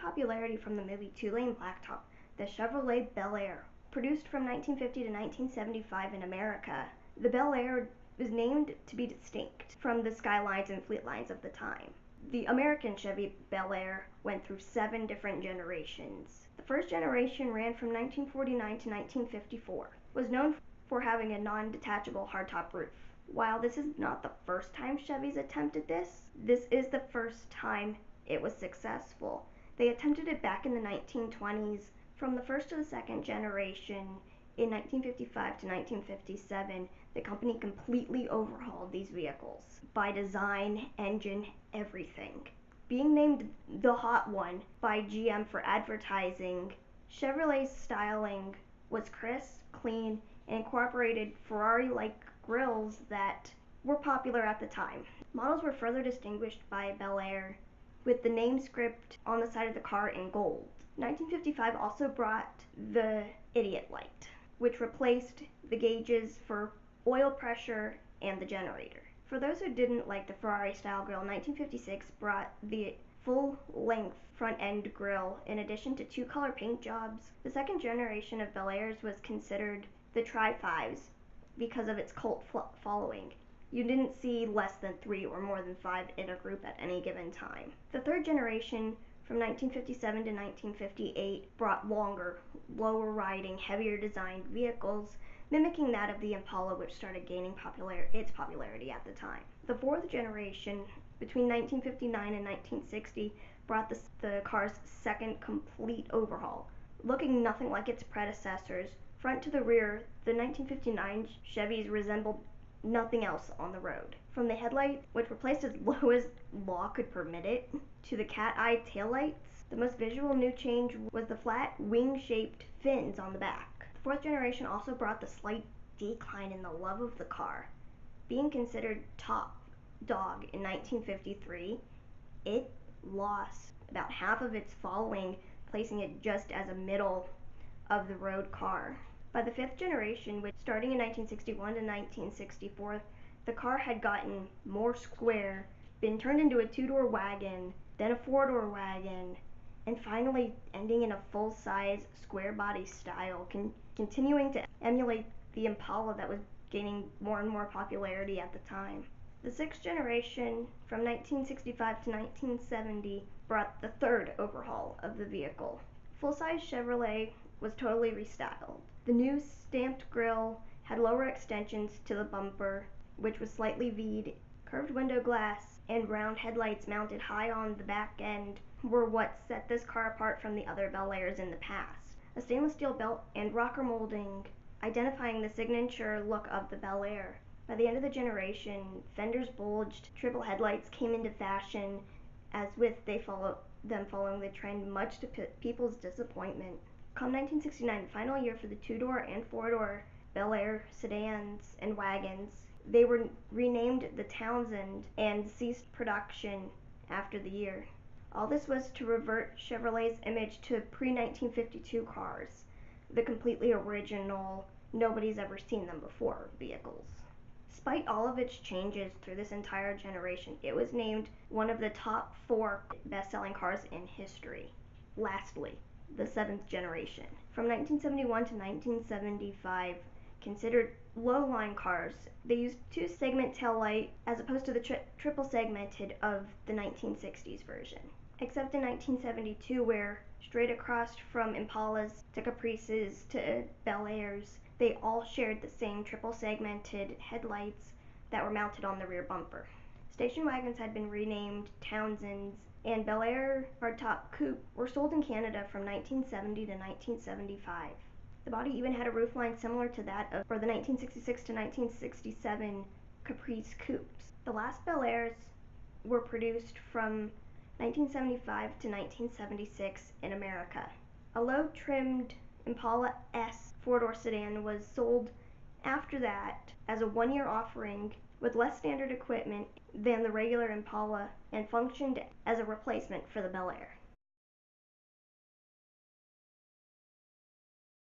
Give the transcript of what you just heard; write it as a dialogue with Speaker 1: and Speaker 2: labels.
Speaker 1: popularity from the movie Two-Lane Blacktop, the Chevrolet Bel Air. Produced from 1950 to 1975 in America, the Bel Air was named to be distinct from the Skylines and Fleetlines of the time. The American Chevy Bel Air went through 7 different generations. The first generation ran from 1949 to 1954, was known for having a non-detachable hardtop roof. While this is not the first time Chevys attempted this is the first time it was successful. They attempted it back in the 1920s. From the first to the second generation in 1955 to 1957, the company completely overhauled these vehicles by design, engine, everything. Being named the Hot One by GM for advertising, Chevrolet's styling was crisp, clean, and incorporated Ferrari-like grills that were popular at the time. Models were further distinguished by Bel Air with the name script on the side of the car in gold. 1955 also brought the Idiot Light, which replaced the gauges for oil pressure and the generator. For those who didn't like the Ferrari style grille, 1956 brought the full-length front-end grille in addition to 2 color paint jobs. The second generation of Bel Airs was considered the Tri-5s because of its cult following. You didn't see less than 3 or more than 5 in a group at any given time. The third generation from 1957 to 1958 brought longer, lower riding, heavier designed vehicles, mimicking that of the Impala, which started gaining its popularity at the time. The fourth generation, between 1959 and 1960, brought the car's second complete overhaul. Looking nothing like its predecessors, front to the rear, the 1959 Chevys resembled nothing else on the road. From the headlight, which were placed as low as law could permit it, to the cat-eye taillights, the most visual new change was the flat wing-shaped fins on the back. The fourth generation also brought the slight decline in the love of the car. Being considered top dog in 1953, it lost about half of its following, placing it just as a middle of the road car. By the fifth generation, which starting in 1961 to 1964, the car had gotten more square, been turned into a 2-door wagon, then a 4-door wagon, and finally ending in a full-size square body style, continuing to emulate the Impala that was gaining more and more popularity at the time. The sixth generation, from 1965 to 1970, brought the third overhaul of the vehicle. Full-size Chevrolet was totally restyled. The new stamped grille had lower extensions to the bumper, which was slightly V'd. Curved window glass and round headlights mounted high on the back end were what set this car apart from the other Bel Airs in the past. A stainless steel belt and rocker molding identifying the signature look of the Bel Air. By the end of the generation, fenders bulged, triple headlights came into fashion, as with them following the trend, much to people's disappointment. Come 1969, the final year for the 2-door and 4-door Bel Air sedans and wagons, they were renamed the Townsend and ceased production after the year. All this was to revert Chevrolet's image to pre-1952 cars, the completely original, nobody's ever seen them before vehicles. Despite all of its changes through this entire generation, it was named one of the top 4 best-selling cars in history. Lastly, the 7th generation. From 1971 to 1975, considered low-line cars, they used 2-segment taillight as opposed to the triple segmented of the 1960s version. Except in 1972, where straight across from Impalas to Caprices to Bel Airs, they all shared the same triple segmented headlights that were mounted on the rear bumper. Station wagons had been renamed Townsends, and Bel Air hardtop coupe were sold in Canada from 1970 to 1975. The body even had a roofline similar to that of the 1966 to 1967 Caprice coupes. The last Bel Airs were produced from 1975 to 1976 in America. A low-trimmed Impala S 4-door sedan was sold after that as a 1-year offering with less standard equipment than the regular Impala and functioned as a replacement for the Bel Air.